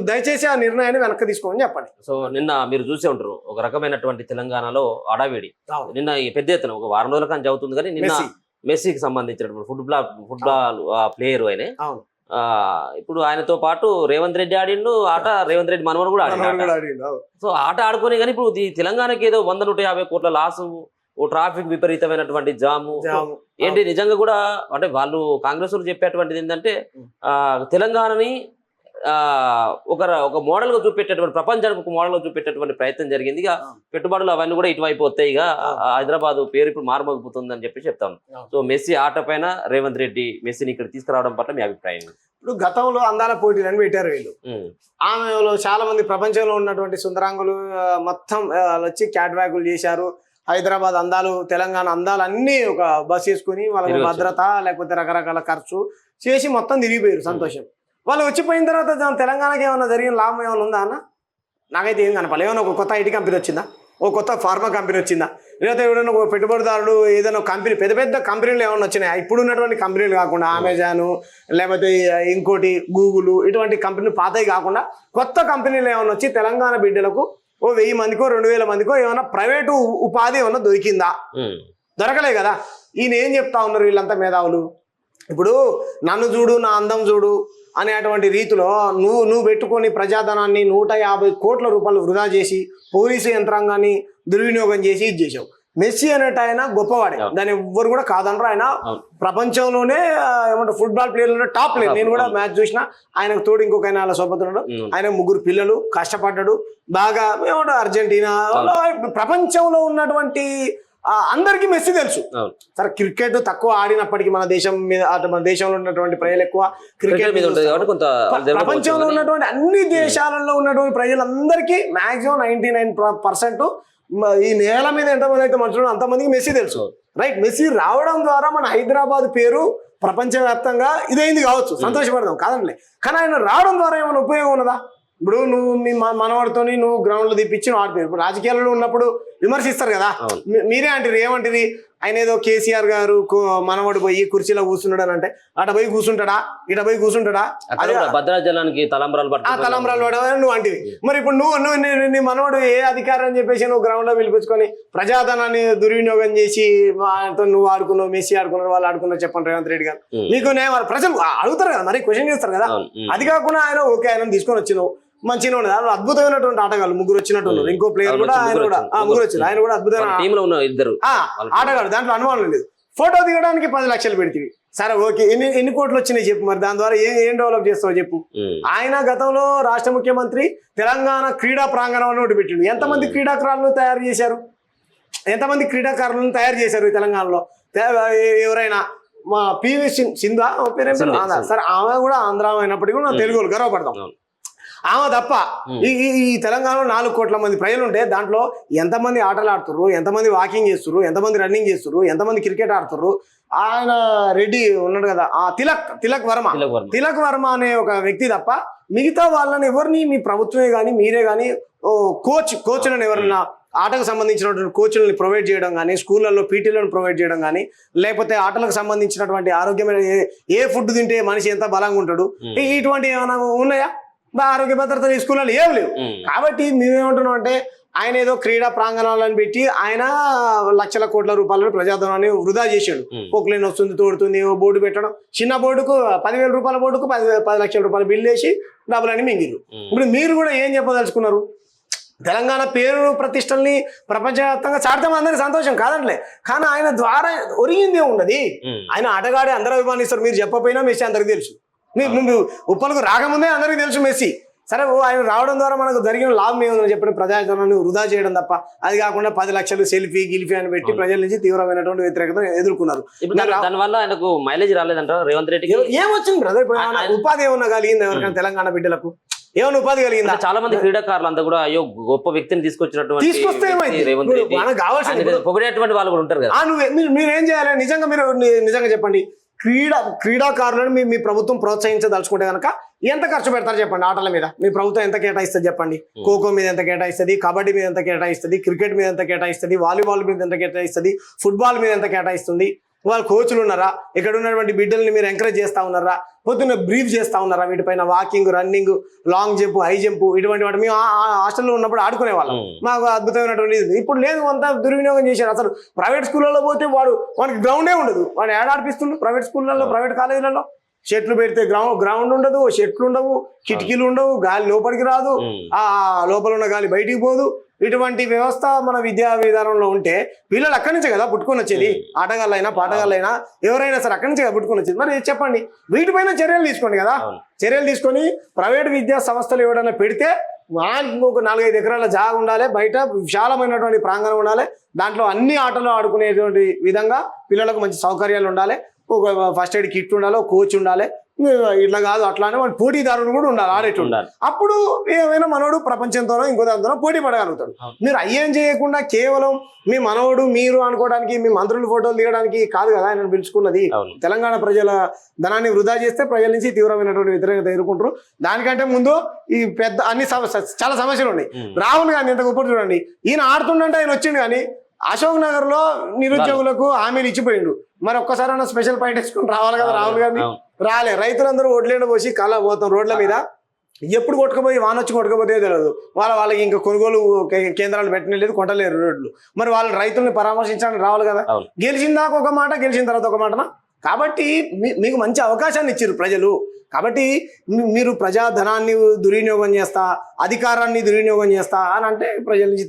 దయచేసి ఆ నిర్ణయాన్ని వెనక్కి తీసుకోమని చెప్పండి. సో నిన్న మీరు చూసే ఉంటారు ఒక రకమైనటువంటి తెలంగాణలో అడావిడి నిన్న ఈ పెద్ద ఎత్తున ఒక వారం రోజుల కానీ చదువుతుంది కానీ నిన్న మెస్సీకి సంబంధించినటువంటి ఫుట్బాల్ ప్లేయర్ ఆయన. ఇప్పుడు ఆయనతో పాటు రేవంత్ రెడ్డి ఆడిండు ఆట, రేవంత్ రెడ్డి మనవడు కూడా ఆడిండు. సో ఆట ఆడుకొని కానీ ఇప్పుడు ఈ తెలంగాణకి ఏదో 100-150 కోట్ల లాసు, ఓ ట్రాఫిక్ విపరీతమైనటువంటి జాము ఏంటి నిజంగా కూడా అంటే వాళ్ళు కాంగ్రెస్ వాళ్ళు చెప్పేటువంటిది ఏంటంటే తెలంగాణని ఒక మోడల్ గా చూపెట్టేటువంటి ప్రపంచానికి ఒక మోడల్ గా చూపెట్టేటువంటి ప్రయత్నం జరిగింది. ఇక పెట్టుబడులు అవన్నీ కూడా ఇటువైపు వస్తాయి. ఇక హైదరాబాద్ పేరు ఇప్పుడు మారుమోగిపోతుంది అని చెప్పి చెప్తాను. సో మెస్సీ ఆట పైన రేవంత్ రెడ్డి మెస్సీని ఇక్కడ తీసుకురావడం పట్ల మీ అభిప్రాయం? ఇప్పుడు గతంలో అందాల పోటీలని పెట్టారు వీళ్ళు. ఆమెలో చాలా మంది ప్రపంచంలో ఉన్నటువంటి సుందరాంగులు మొత్తం వచ్చి క్యాట్ వాకులు చేశారు. హైదరాబాద్ అందాలు, తెలంగాణ అందాలు అన్ని ఒక బస్ వేసుకుని వాళ్ళకి భద్రత లేకపోతే రకరకాల ఖర్చు చేసి మొత్తం తిరిగిపోయారు. సంతోషం. వాళ్ళు వచ్చిపోయిన తర్వాత తెలంగాణకి ఏమన్నా జరిగిన లాభం ఏమైనా ఉందా అన్న? నాకైతే ఏం కనపాలి. ఏమైనా ఒక కొత్త ఐటీ కంపెనీ వచ్చిందా, ఓ కొత్త ఫార్మా కంపెనీ వచ్చిందా, లేకపోతే ఎవరైనా ఒక పెట్టుబడిదారుడు ఏదైనా కంపెనీ పెద్ద పెద్ద కంపెనీలు ఏమైనా వచ్చినాయి? ఇప్పుడు ఉన్నటువంటి కంపెనీలు కాకుండా అమెజాన్ లేకపోతే ఇంకోటి గూగుల్ ఇటువంటి కంపెనీలు పాతవి కాకుండా కొత్త కంపెనీలు ఏమైనా వచ్చి తెలంగాణ బిడ్డలకు ఓ 1000 మందికో 2000 మందికో ఏమైనా ప్రైవేటు ఉపాధి ఏమన్నా దొరికిందా? దొరకలే కదా. ఈయన ఏం చెప్తా ఉన్నారు వీళ్ళంతా మేధావులు? ఇప్పుడు నన్ను చూడు, నా అందం చూడు అనేటువంటి రీతిలో నువ్వు పెట్టుకొని ప్రజాధనాన్ని 150 కోట్ల రూపాయలు వృధా చేసి పోలీసు యంత్రాంగాన్ని దుర్వినియోగం చేసి ఇది చేసావు. మెస్సీ అనేట ఆయన గొప్పవాడే, దాన్ని ఎవ్వరు కూడా కాదనరు. ఆయన ప్రపంచంలోనే ఏమంటారు ఫుట్బాల్ ప్లేయర్లో టాప్ ప్లేయర్. నేను కూడా మ్యాచ్ చూసిన. ఆయనకు తోడు ఇంకొక ఆయన అలా సోపతున్నాడు. ఆయన 3 పిల్లలు, కష్టపడ్డాడు బాగా. ఏమంటారు అర్జెంటీనా ప్రపంచంలో ఉన్నటువంటి అందరికీ మెస్సీ తెలుసు. సరే క్రికెట్ తక్కువ ఆడినప్పటికీ మన దేశం మీద మన దేశంలో ఉన్నటువంటి ప్రజలు ఎక్కువ క్రికెట్ మీద ప్రపంచంలో ఉన్నటువంటి అన్ని దేశాలలో ఉన్నటువంటి ప్రజలందరికీ మాక్సిమం 99% ఈ నేల మీద ఎంతమంది అయితే మనుషులు అంతమందికి మెస్సీ తెలుసు. రైట్. మెస్సీ రావడం ద్వారా మన హైదరాబాద్ పేరు ప్రపంచవ్యాప్తంగా ఇదైంది కావచ్చు, సంతోషపడదాం కాదండి. కానీ ఆయన రావడం ద్వారా ఏమైనా ఉపయోగం ఉన్నదా? ఇప్పుడు నువ్వు మీ మనవాడితో నువ్వు గ్రౌండ్లో తెప్పించి నువ్వు ఆడిపోయారు. ఇప్పుడు రాజకీయాల్లో ఉన్నప్పుడు విమర్శిస్తారు కదా, మీరే అంటారు ఏమంటారు? ఆయన ఏదో కేసీఆర్ గారు మనవాడు పోయి కుర్చీలో కూర్చున్నాడు అని అంటే అట పోయి కూర్చుంటాడా, ఇట పోయి కూర్చుంటాడా? భద్రాచలానికి తలంబ్రాలు పడవని నువ్వు అంటివి. మరి ఇప్పుడు నువ్వు నీ మనవాడు ఏ అధికారం అని చెప్పేసి నువ్వు గ్రౌండ్ లో పిలిపించుకొని ప్రజాధనాన్ని దుర్వినియోగం చేసి నువ్వు ఆడుకున్నావు, మెస్సీ ఆడుకున్నావు, వాళ్ళు ఆడుకున్నారు చెప్పండి రేవంత్ రెడ్డి గారు. నీకు ప్రజలు అడుగుతారు కదా, మరి క్వశ్చన్ చేస్తారు కదా. అది కాకుండా ఆయన ఓకే ఆయన తీసుకొని వచ్చినావు మంచిగా ఉన్నది. అద్భుతమైనటువంటి ఆటగాళ్ళు 3 వచ్చినట్టు. ఇంకో ప్లేయర్ కూడా ఆయన కూడా 3 వచ్చారు. ఆయన కూడా అద్భుతమైన ఆటగాడు, దాంట్లో అనుమానం లేదు. ఫోటో దిగడానికి 10 లక్షలు పెడితే సరే ఓకే, ఎన్ని కోట్లు వచ్చినాయి చెప్పు. మరి దాని ద్వారా ఏం డెవలప్ చేస్తావు చెప్పు. ఆయన గతంలో రాష్ట్ర ముఖ్యమంత్రి తెలంగాణ క్రీడా ప్రాంగణం ఒకటి పెట్టిండు. ఎంతమంది క్రీడాకారులను తయారు చేశారు? ఎంతమంది క్రీడాకారులను తయారు చేశారు తెలంగాణలో? ఎవరైనా మా పివి సింధు పేరు సరే, ఆమె కూడా ఆంధ్ర అయినప్పటికీ కూడా తెలుగు గర్వపడతాం. ఆమె తప్ప ఈ తెలంగాణలో 4 కోట్ల మంది ప్రజలు ఉంటే దాంట్లో ఎంతమంది ఆటలు ఆడుతుర్రు, ఎంతమంది వాకింగ్ చేస్తుర్రు, ఎంతమంది రన్నింగ్ చేస్తుర్రు, ఎంతమంది క్రికెట్ ఆడుతుర్రు. ఆయన రెడ్డి ఉన్నాడు కదా, తిలక్ వర్మ అనే ఒక వ్యక్తి తప్ప మిగతా వాళ్ళని ఎవరిని మీ ప్రభుత్వమే కానీ మీరే కానీ కోచ్లను ఎవరైనా ఆటకు సంబంధించినటువంటి కోచ్లను ప్రొవైడ్ చేయడం కానీ, స్కూళ్ళల్లో పీటీలను ప్రొవైడ్ చేయడం కానీ, లేకపోతే ఆటలకు సంబంధించినటువంటి ఆరోగ్యమైన ఏ ఫుడ్ తింటే మనిషి ఎంత బలంగా ఉంటాడు, ఇటువంటి ఏమైనా ఉన్నాయా? ఆరోగ్య భద్రత ఈ స్కూళ్ళలో ఏం లేవు. కాబట్టి మేమేమంటున్నాం అంటే ఆయన ఏదో క్రీడా ప్రాంగణాలను పెట్టి ఆయన లక్షల కోట్ల రూపాయలను ప్రజాధనాన్ని వృధా చేశాడు. పోక్లైన్ వస్తుంది, తోడుతుంది, బోర్డు పెట్టడం. చిన్న బోర్డుకు 10,000 రూపాయల బోర్డుకు 10 లక్షల రూపాయల బిల్లు వేసి డబ్బులని మింగిరు. ఇప్పుడు మీరు కూడా ఏం చెప్పదలుచుకున్నారు? తెలంగాణ పేరు ప్రతిష్టల్ని ప్రపంచవ్యాప్తంగా చాటుతాం, అందరికి సంతోషం కాదంటలే. కానీ ఆయన ద్వారా ఒరిగిందే ఉన్నది. ఆయన ఆటగాడే అందరూ అభిమానిస్తారు. మీరు చెప్పపోయినా మెస్సీ అందరికి తెలుసు. నువ్వు ఉప్పలకు రాకముందే అందరికీ తెలుసు మెస్సీ. సరే ఆయన రావడం ద్వారా మనకు జరిగిన లాభం ఏముందని చెప్పిన ప్రజాధనాన్ని వృధా చేయడం తప్ప. అది కాకుండా 10 లక్షలు సెల్ఫీ గిల్ఫీ అని పెట్టి ప్రజల నుంచి తీవ్రమైనటువంటి వ్యతిరేకత ఎదుర్కొన్నారు. దానివల్ల ఆయనకు మైలేజ్ రాలేదంటారు రేవంత్ రెడ్డికి. ఏమొచ్చింది బ్రదర్? ఉపాధి ఏమన్నా కలిగింది ఎవరికైనా తెలంగాణ బిడ్డలకు? ఏమైనా ఉపాధి కలిగిందా? చాలా మంది క్రీడాకారులు అంతా కూడా అయ్యో గొప్ప వ్యక్తిని తీసుకొచ్చినటువంటి రేవంత్ రెడ్డి పొగిడేటువంటి వాళ్ళు కూడా ఉంటారు కదా. మీరేం చేయాలి? నిజంగా చెప్పండి. క్రీడాకారులను మీ ప్రభుత్వం ప్రోత్సహించదలుచుకుంటే కనుక ఎంత ఖర్చు పెడతారు చెప్పండి ఆటల మీద? మీ ప్రభుత్వం ఎంత కేటాయిస్తుంది చెప్పండి? ఖోఖో మీద ఎంత కేటాయిస్తుంది, కబడ్డీ మీద ఎంత కేటాయిస్తుంది, క్రికెట్ మీద ఎంత కేటాయిస్తుంది, వాలీబాల్ మీద ఎంత కేటాయిస్తుంది, ఫుట్బాల్ మీద ఎంత కేటాయిస్తుంది? వాళ్ళ కోచ్లు ఉన్నారా, ఇక్కడ ఉన్నటువంటి బిడ్డల్ని మీరు ఎంకరేజ్ చేస్తా ఉన్నారా, పొద్దున్న బ్రీఫ్ చేస్తా ఉన్నారా వీటిపైన, walking, running, long jump, high jump, ఇటువంటి వాటి మేము హాస్టల్లో ఉన్నప్పుడు ఆడుకునే వాళ్ళం. మాకు అద్భుతమైనటువంటి ఇది. ఇప్పుడు లేదు, అంతా దుర్వినియోగం చేశారు. అసలు ప్రైవేట్ స్కూళ్ళలో పోతే వాడికి గ్రౌండే ఉండదు. వాడు ఏడాడిపిస్తుండు ప్రైవేట్ స్కూళ్ళలో, ప్రైవేట్ కాలేజీలలో. షెట్లు పెడితే గ్రౌండ్ ఉండదు, షెట్లు ఉండవు, కిటికీలు ఉండవు, గాలి లోపలికి రాదు, ఆ లోపల ఉన్న గాలి బయటికి పోదు. ఇటువంటి వ్యవస్థ మన విద్యా విధానంలో ఉంటే పిల్లలు అక్కడి నుంచే కదా పుట్టుకొని వచ్చేది. ఆటగాళ్ళైనా పాటగాళ్ళైనా ఎవరైనా సరే అక్కడి నుంచే కదా పుట్టుకొని వచ్చేది. మరి చెప్పండి, వీటిపైన చర్యలు తీసుకోండి కదా. చర్యలు తీసుకొని ప్రైవేట్ విద్యా సంస్థలు ఎవరైనా పెడితే ఒక 4-5 ఎకరాల జాగా ఉండాలి, బయట విశాలమైనటువంటి ప్రాంగణం ఉండాలి, దాంట్లో అన్ని ఆటలు ఆడుకునేటువంటి విధంగా పిల్లలకు మంచి సౌకర్యాలు ఉండాలి, ఒక ఫస్ట్ ఎయిడ్ కిట్ ఉండాలి, ఒక కోచ్ ఉండాలి. ఇట్లా కాదు అట్లానే వాడు పోటీదారుడు కూడా ఉండాలి, ఆడేట్టు ఉండాలి. అప్పుడు ఏమైనా మనోడు ప్రపంచంతోనో ఇంకో దాంతోనో పోటీ పడగలుగుతాడు. మీరు అయ్యేం చేయకుండా కేవలం మీ మనవడు మీరు అనుకోవడానికి, మీ మంత్రులు ఫోటోలు దిగడానికి కాదు కదా ఆయన పిలుచుకున్నది. తెలంగాణ ప్రజల ధనాన్ని వృధా చేస్తే ప్రజల నుంచి తీవ్రమైనటువంటి వ్యతిరేకత ఎదుర్కొంటారు. దానికంటే ముందు ఈ పెద్ద అన్ని చాలా సమస్యలు ఉన్నాయి. రాహుల్ గాంధీ ఎంత గొప్ప చూడండి, ఈయన ఆడుతుండంటే ఆయన వచ్చిండు, కానీ అశోక్ నగర్ లో నిరుద్యోగులకు హామీలు ఇచ్చిపోయిండు. మరి ఒక్కసారి స్పెషల్ పాయింట్ వేసుకుని రావాలి కదా రాహుల్ గాంధీ. రాలే. రైతులందరూ ఒడ్లేండ పోసి కళ్ళ పోతాం రోడ్ల మీద. ఎప్పుడు కొట్టుకుపోయి వానొచ్చి కొట్టుకపోతే తెలియదు. వాళ్ళకి ఇంకా కొనుగోలు కేంద్రాలు పెట్టలేదు, కొంటలేరు రోడ్లు. మరి వాళ్ళ రైతుల్ని పరామర్శించడానికి రావాలి కదా. గెలిచిన దాకా ఒక మాట, గెలిచిన తర్వాత ఒక మాటనా. కాబట్టి మీకు మంచి అవకాశాన్ని ఇచ్చారు ప్రజలు. కాబట్టి మీరు ప్రజాధనాన్ని దుర్వినియోగం చేస్తా, అధికారాన్ని దుర్వినియోగం చేస్తా అని అంటే ప్రజల నుంచి